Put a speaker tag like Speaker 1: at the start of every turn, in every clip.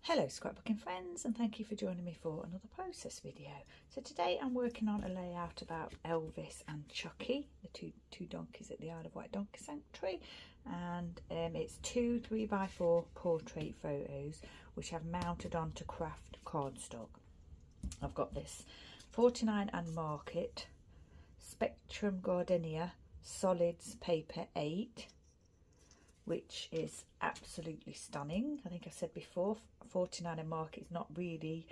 Speaker 1: Hello scrapbooking friends, and thank you for joining me for another process video. So today I'm working on a layout about Elvis and Chucky, the two donkeys at the Isle of Wight Donkey Sanctuary, and it's two 3x4 portrait photos which I've mounted onto Kraft cardstock. I've got this 49 and Market Spectrum Gardenia Solids-Paper 8, which is absolutely stunning. I think I said before, 49 and Market is not really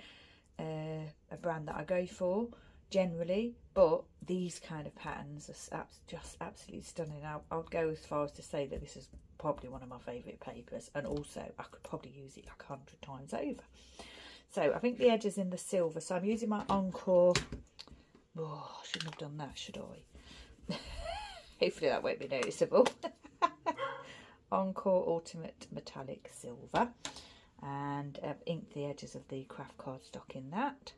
Speaker 1: a brand that I go for generally, but these kind of patterns are just absolutely stunning. I'll go as far as to say that this is probably one of my favourite papers, and also I could probably use it like 100 times over. So I think the edge is in the silver, so I'm using my Encore. Oh, I shouldn't have done that, should I? Hopefully that won't be noticeable. Encore Ultimate Metallic Silver, and I've inked the edges of the Kraft cardstock in that,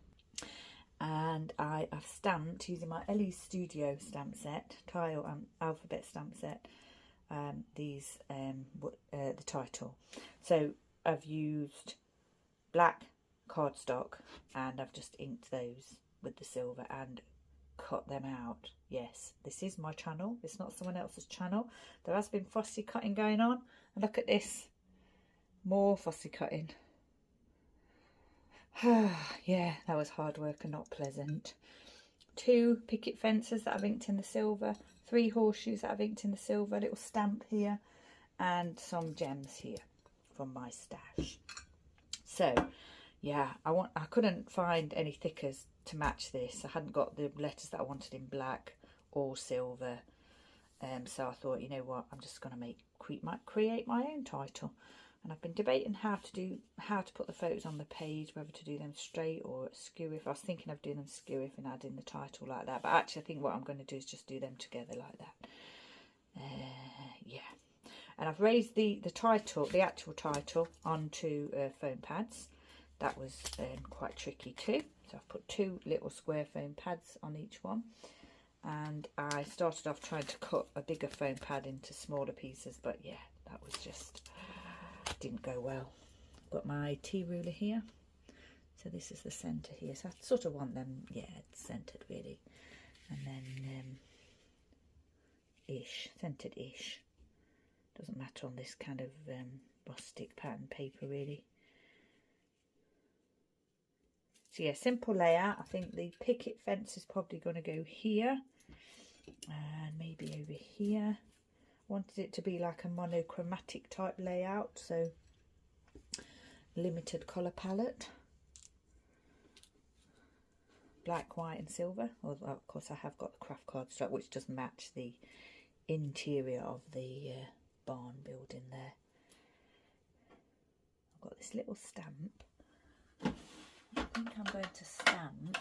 Speaker 1: and I have stamped using my Elle Studio stamp set, tile and alphabet stamp set, the title. So I've used black cardstock and I've just inked those with the silver and cut them out. Yes, this is my channel, it's not someone else's channel. There has been fussy cutting going on, and look at this, more fussy cutting. Yeah, that was hard work and not pleasant. 2 picket fences that I've inked in the silver, 3 horseshoes that I've inked in the silver, a little stamp here, and some gems here from my stash. So yeah, I couldn't find any thickers to match this. I hadn't got the letters that I wanted in black or silver, so I thought, you know what, I'm just going to create my own title. And I've been debating how to put the photos on the page, whether to do them straight or skew if. I was thinking of doing them skew if and adding the title like that, but actually I think what I'm going to do is just do them together like that. Yeah, and I've raised the title, the actual title, onto foam pads. That was quite tricky too. So I've put 2 little square foam pads on each one, and I started off trying to cut a bigger foam pad into smaller pieces, but yeah, that was just didn't go well. Got my tea ruler here, so this is the centre here, so I sort of want them, yeah, centred really, and then centred ish, doesn't matter on this kind of rustic pattern paper really. So yeah, simple layout. I think the picket fence is probably going to go here and maybe over here. Wanted it to be like a monochromatic type layout, so limited colour palette, black, white and silver. Well, of course I have got the Kraft cardstock which does match the interior of the barn building there. I've got this little stamp. I think I'm going to stamp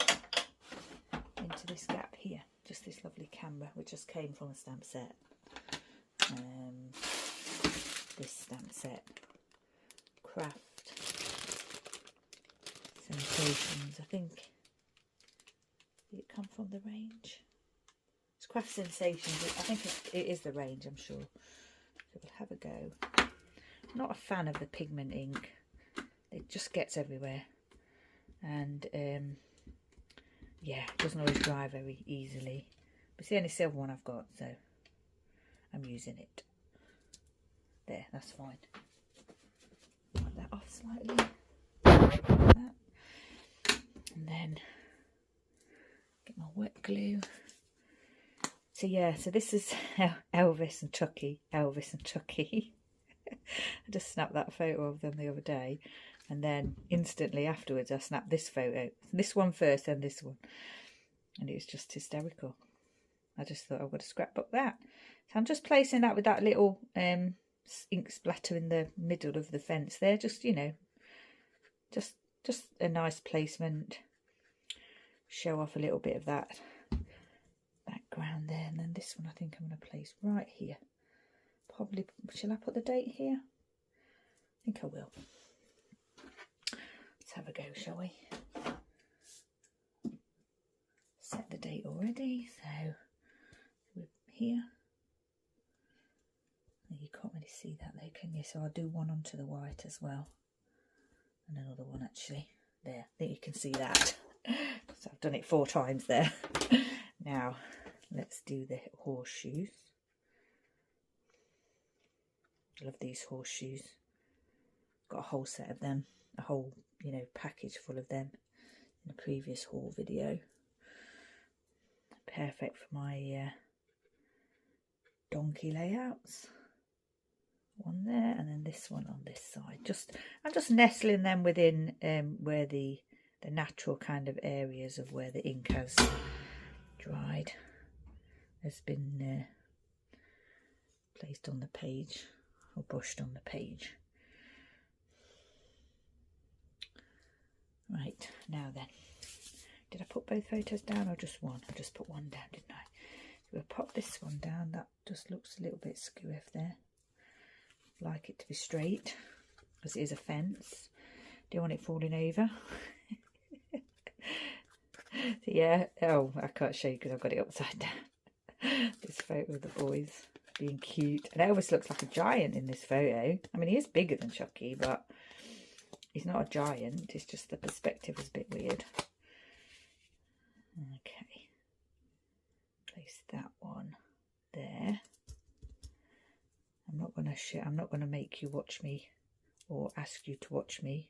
Speaker 1: into this gap here, just this lovely camera which just came from a stamp set. This stamp set, Kraft Sensations, I think. Did it come from the range? It's Kraft Sensations, I think it is the range, I'm sure. So we'll have a go. I'm not a fan of the pigment ink, it just gets everywhere. And yeah, it doesn't always dry very easily, but it's the only silver one I've got, so I'm using it. There, that's fine. Wipe that off slightly, like that. And then get my wet glue. So yeah, so this is Elvis and Chucky. Elvis and Chucky. I just snapped that photo of them the other day, and then instantly afterwards I snapped this photo, this one first, then this one, and it was just hysterical. I just thought I would scrapbook that. So I'm just placing that with that little ink splatter in the middle of the fence there, just, you know, just a nice placement, show off a little bit of that background there. And then this one I think I'm going to place right here. Probably, shall I put the date here? I think I will. Let's have a go, shall we? Set the date already, so we're here. You can't really see that though, can you? So I'll do one onto the white as well. and another one actually. There, I think you can see that. So I've done it 4 times there. Now let's do the horseshoes. I love these horseshoes. Got a whole set of them, a whole, you know, package full of them in a previous haul video. Perfect for my donkey layouts. One there, and then this one on this side. I'm just nestling them within where the natural kind of areas of where the ink has dried has been placed on the page, or brushed on the page. Right, now then, did I put both photos down or just one? I just put one down, didn't I? So we'll pop this one down. That just looks a little bit skewiff there. Like it to be straight, because it is a fence. Do you want it falling over? So yeah, oh, I can't show you because I've got it upside down. This photo of the boys being cute, and Elvis looks like a giant in this photo. I mean, he is bigger than Chucky, but he's not a giant. It's just the perspective is a bit weird. Okay, place that one there. I'm not going to make you watch me or ask you to watch me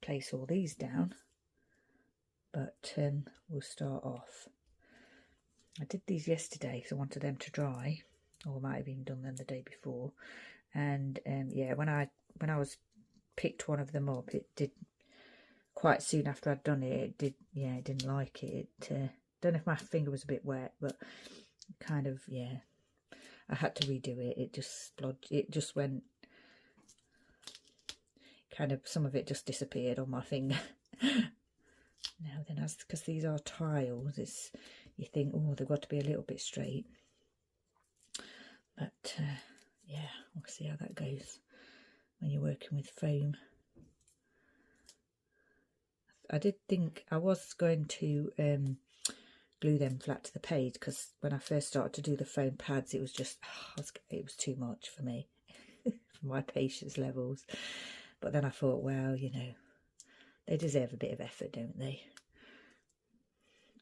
Speaker 1: place all these down, but we'll start off. I did these yesterday because I wanted them to dry, or I might have even done them the day before. And yeah, when I was picked one of them up, it did quite soon after I'd done it. It did, yeah, I didn't like it. Don't know if my finger was a bit wet, but kind of, yeah. I had to redo it. It just went kind of, some of it just disappeared on my finger. Now then, because these are tiles, you think, oh, they've got to be a little bit straight. But yeah, we'll see how that goes when you're working with foam. I did think I was going to glue them flat to the page, because when I first started to do the foam pads, it was just, it was too much for me, for my patience levels. But then I thought, well, you know, they deserve a bit of effort, don't they?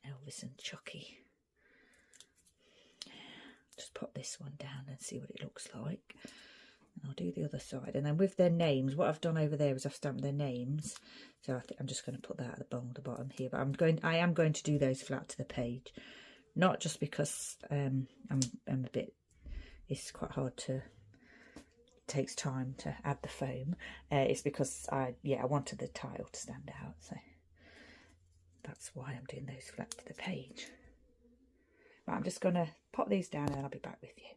Speaker 1: Elvis and Chucky. Just pop this one down and see what it looks like. And I'll do the other side. And then with their names, what I've done over there is I've stamped their names. So I think I'm just going to put that at the bottom here. But I am going to do those flat to the page. Not just because I'm a bit, it's quite hard to, it takes time to add the foam. It's because I wanted the tile to stand out. So that's why I'm doing those flat to the page. Right, I'm just going to pop these down and I'll be back with you.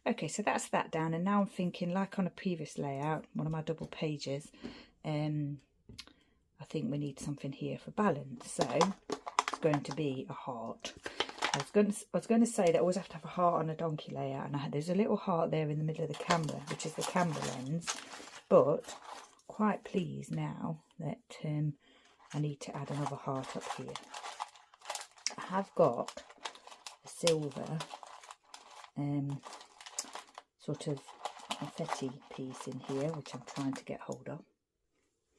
Speaker 1: Okay, so that's that down, and now I'm thinking, like on a previous layout, one of my double pages, I think we need something here for balance. So it's going to be a heart. I was going to say that I always have to have a heart on a donkey layout, and there's a little heart there in the middle of the camera, which is the camera lens. But quite pleased now that I need to add another heart up here. I have got a silver sort of confetti piece in here, which I'm trying to get hold of.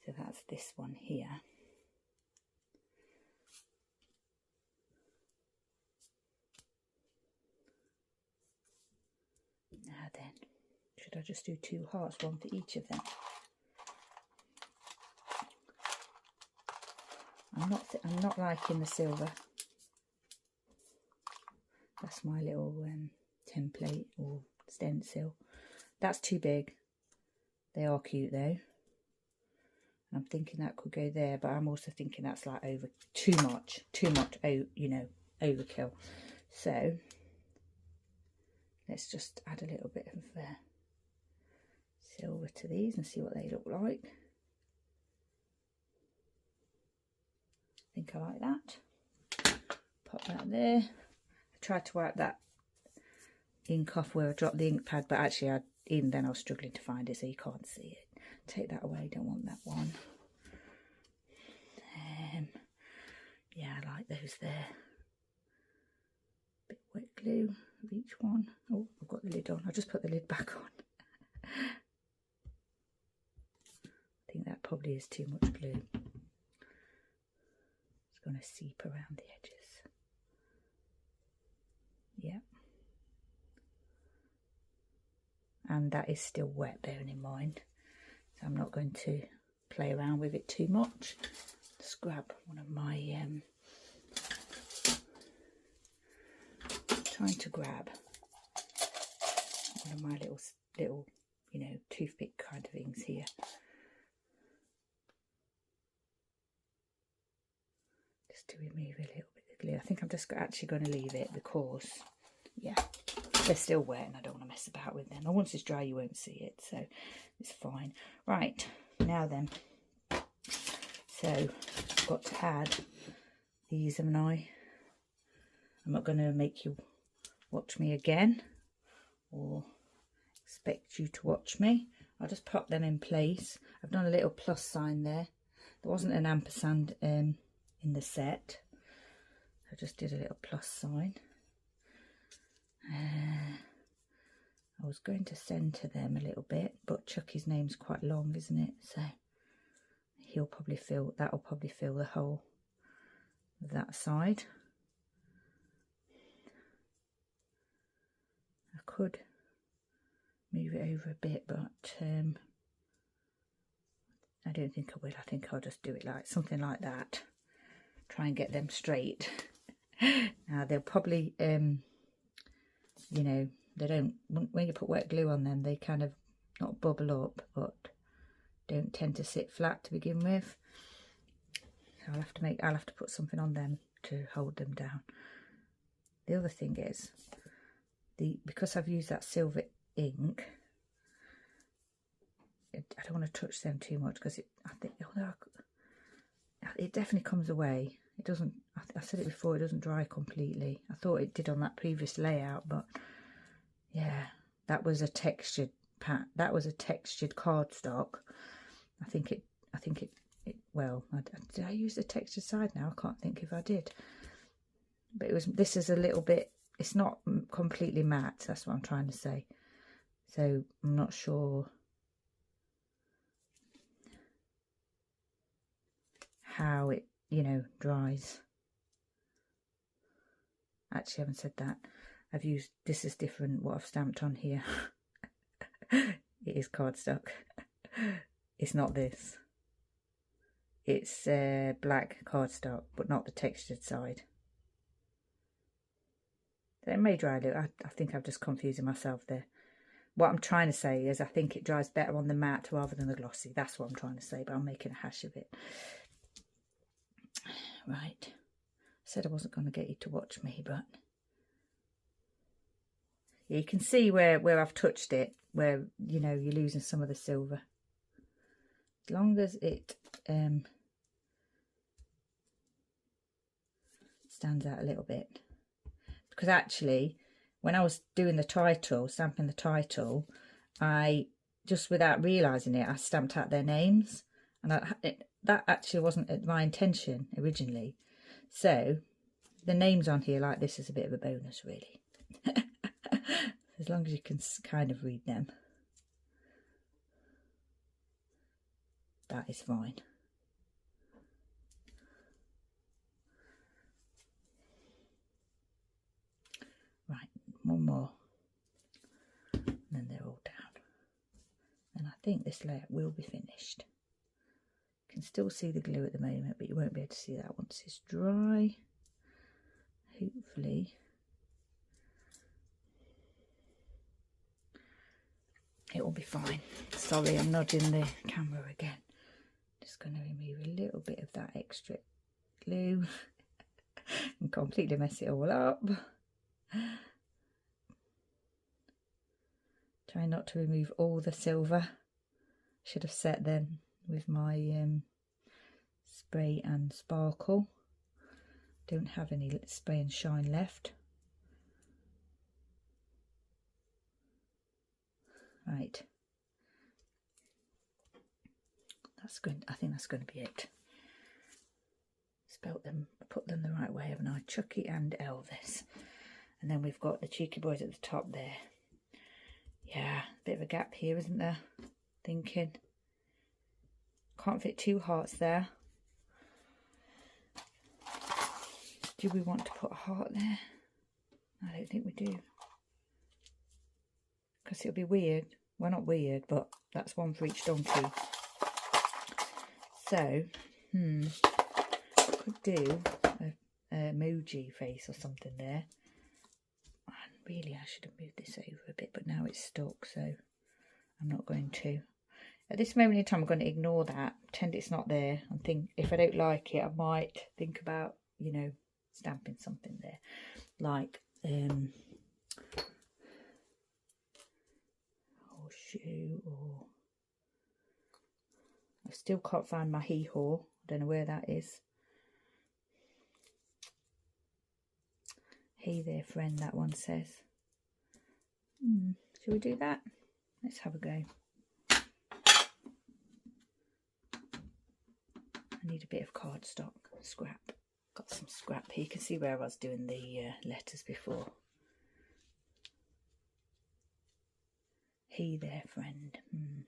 Speaker 1: So that's this one here. Now then, should I just do 2 hearts, one for each of them? I'm not liking the silver. That's my little template or stencil. That's too big. They are cute though. I'm thinking that could go there, but I'm also thinking that's like over too much, you know, overkill. So let's just add a little bit of silver to these and see what they look like. I think I like that. Pop that there. I tried to wipe that ink off where I dropped the ink pad, but actually even then I was struggling to find it, so you can't see it. Take that away, don't want that one. Yeah, I like those there. Bit wet glue of each one. Oh, I've got the lid on. I'll just put the lid back on. I think that probably is too much glue. It's going to seep around the edges. Yeah. And that is still wet, bearing in mind. So I'm not going to play around with it too much. Just grab one of my trying to grab one of my little, you know, toothpick kind of things here. Just to remove a little bit of glue. I think I'm just actually going to leave it because, yeah, they're still wet and I don't want to mess about with them. And once it's dry, you won't see it, so it's fine. Right, now then. So I've got to add these, haven't I? I'm not going to make you watch me again or expect you to watch me. I'll just pop them in place. I've done a little plus sign there. There wasn't an ampersand in the set. I just did a little plus sign. I was going to centre them a little bit, but Chucky's name's quite long, isn't it? So he'll probably fill, that'll probably fill the whole of that side. I could move it over a bit, but I don't think I will. I think I'll just do it like something like that. Try and get them straight. Now they'll probably, you know, they don't, when you put wet glue on them, they kind of not bubble up, but don't tend to sit flat to begin with. So I'll have to put something on them to hold them down. The other thing is, because I've used that silver ink, I don't want to touch them too much because I think it definitely comes away. It doesn't. I said it before. It doesn't dry completely. I thought it did on that previous layout, but yeah, that was a textured that was a textured cardstock. I think it. Well, did I use the textured side now? I can't think if I did. But it was. This is a little bit. It's not completely matte. That's what I'm trying to say. So I'm not sure how it, you know, dries. Actually, I haven't said that. I've used, this is different what I've stamped on here. It is cardstock. It's not this. It's black cardstock, but not the textured side. So it may dry a little. I think I'm just confusing myself there. What I'm trying to say is I think it dries better on the matte rather than the glossy. That's what I'm trying to say, but I'm making a hash of it. Right. I said I wasn't going to get you to watch me, but yeah, you can see where I've touched it, where, you know, you're losing some of the silver. As long as it stands out a little bit. Because actually, when I was doing the title, stamping the title, I, just without realising it, I stamped out their names. And that actually wasn't my intention originally. So, the names on here like this is a bit of a bonus, really. As long as you can kind of read them. That is fine. Right, one more. And then they're all down. And I think this layout will be finished. You can still see the glue at the moment, but you won't be able to see that once it's dry. Hopefully. It will be fine. Sorry, I'm nodding the camera again. Just going to remove a little bit of that extra glue and completely mess it all up. Try not to remove all the silver. Should have set them with my spray and sparkle. Don't have any spray and shine left. Right. That's good. I think that's going to be it. Spelt them, put them the right way, haven't I? Chucky and Elvis. And then we've got the cheeky boys at the top there. Yeah, a bit of a gap here, isn't there? Thinking. can't fit 2 hearts there. Do we want to put a heart there? I don't think we do. Because it'll be weird. Well, not weird, but that's one for each donkey. So, could do a emoji face or something there. And really, I should have moved this over a bit, but now it's stuck, so I'm not going to. At this moment in time, I'm going to ignore that, pretend it's not there, and think if I don't like it, I might think about, you know, stamping something there, like horseshoe, or I still can't find my hee-haw. I don't know where that is. Hey there, friend, that one says. Shall we do that? Let's have a go. I need a bit of cardstock, scrap. Got some scrap here. You can see where I was doing the letters before. Hey there, friend. I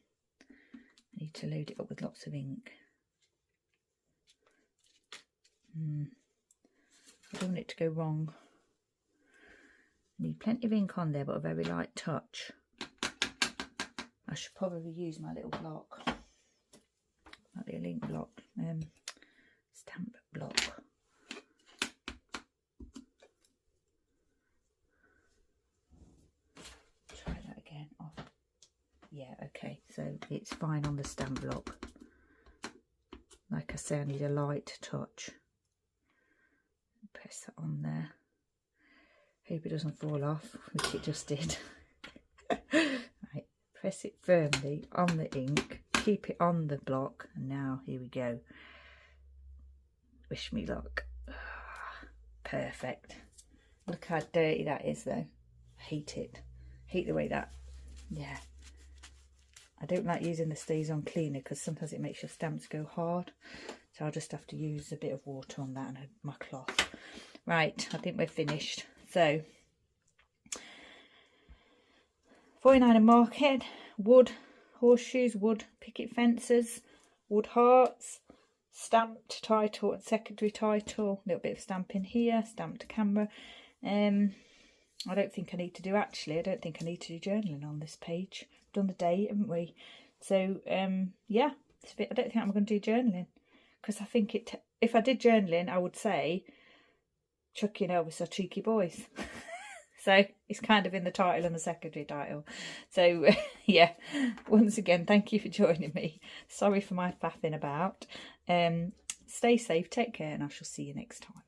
Speaker 1: need to load it up with lots of ink. I don't want it to go wrong. I need plenty of ink on there, but a very light touch. I should probably use my little block. My little ink block. Stamp block. Try that again. Oh. Yeah, okay, so it's fine on the stamp block. Like I say, I need a light touch. Press that on there. Hope it doesn't fall off, which it just did. Right, press it firmly on the ink, keep it on the block, and now here we go. Wish me luck. Perfect. Look how dirty that is though. I hate it. Hate the way that, yeah. I don't like using the stays on cleaner because sometimes it makes your stamps go hard. So I'll just have to use a bit of water on that and my cloth. Right, I think we're finished. So, 49 market, wood horseshoes, wood picket fences, wood hearts, stamped title and secondary title, a little bit of stamping here, stamped camera. I don't think I need to do, actually, I don't think I need to do journaling on this page. We've done the date, haven't we? So, yeah, it's a bit, I don't think I'm going to do journaling. Because I think if I did journaling, I would say, Chucky and Elvis are cheeky boys. So, it's kind of in the title and the secondary title. So, yeah, once again, thank you for joining me. Sorry for my faffing about. Stay safe, take care, and I shall see you next time.